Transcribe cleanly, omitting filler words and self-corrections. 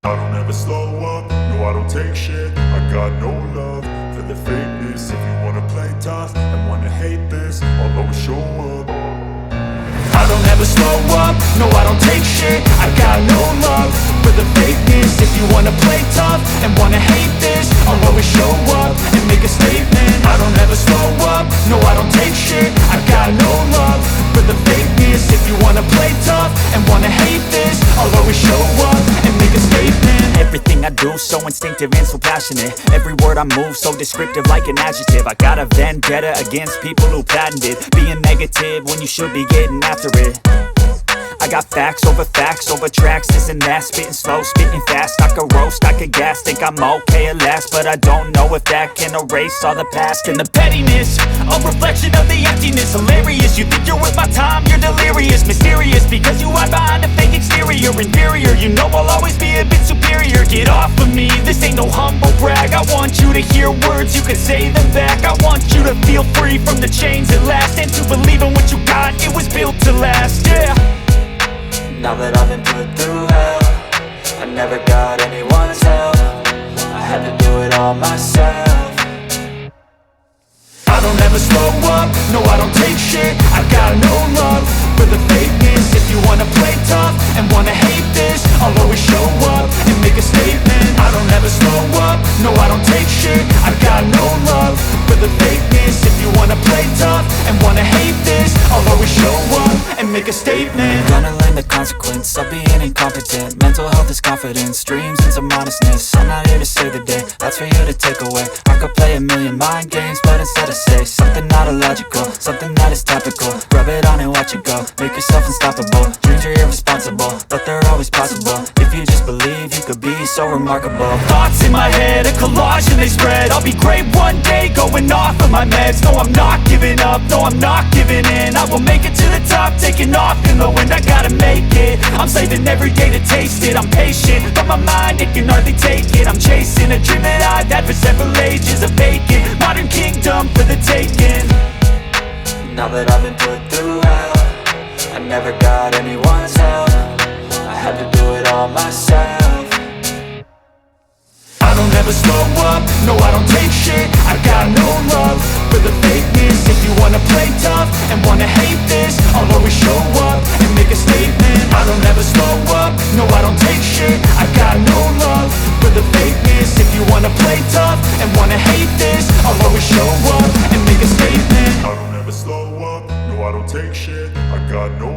I don't ever slow up, no I don't take shit. I got no love for the fakeness. If you wanna play tough and wanna hate this, I'll always show up. I don't ever slow up, no I don't take shit. I got no love for the fakeness. If you wanna play tough and wanna hate this, I'll always show up and make a statement. I don't ever slow up, no I don't take shit. I got no love for the fakeness. If you wanna play tough and wanna hate this, I'll always show up and make a statement. Everything I do so instinctive and so passionate. Every word I move so descriptive like an adjective. I got a vendetta against people who patented being negative when you should be getting after it. I got facts over tracks, this and that. Spitting slow, spitting fast. I could roast, I could gas. Think I'm okay at last, but I don't know if that can erase all the past. And the pettiness, a reflection of the emptiness. Hilarious, you think you're worth my time, you're delirious. Mysterious, because you hide behind a fake exterior. Inferior, you know I'll always be a bit superior. Get off of me, this ain't no humble brag. I want you to hear words, you can say them back. I want you to feel free from the chains at last, and to believe in what you got, it was built to last, yeah. Now that I've been put through hell, I never got anyone's help. I had to do it all myself. I don't ever slow up, no I don't take shit. I got no love for the fakeness. If you wanna play tough and wanna hate this, I'll always show up and make a statement. I don't ever slow up, no I don't take shit. I got no love for the fakeness. If you wanna play tough and wanna hate this, I'll always show up and make a statement. Gonna learn the consequence of being incompetent. Mental health is confidence, dreams and some honestness. I'm not here to save the day, that's for you to take away. I could play a million mind games, but instead I say something not illogical, something that is topical. Rub it on and watch it go, make yourself unstoppable. Dreams are irresponsible, but they're always possible. If you just believe, you could be so remarkable. Thoughts in my head, a collage and they spread. I'll be great one day, going off of my meds. No, I'm not giving up, no, I'm not giving in. I will make it to the top, taking off in the wind. I gotta make it, I'm saving every day to taste it. I'm patient, but my mind, it can hardly take it. I'm chasing a dream that I've had for several ages. A vacant, modern kingdom for the taking. Now that I've been put through hell, I never got anyone's help. I had to do it all myself. I don't ever slow up, no I don't take shit. I got no love for the fakeness. If you wanna play tough and wanna hate this, I'll always show up and make a statement. I don't ever slow up, no I don't take shit. I got no love for the fakeness. If you wanna play tough and wanna hate this, I'll always show up and make a statement. I don't ever slow up, no I don't take shit. I got no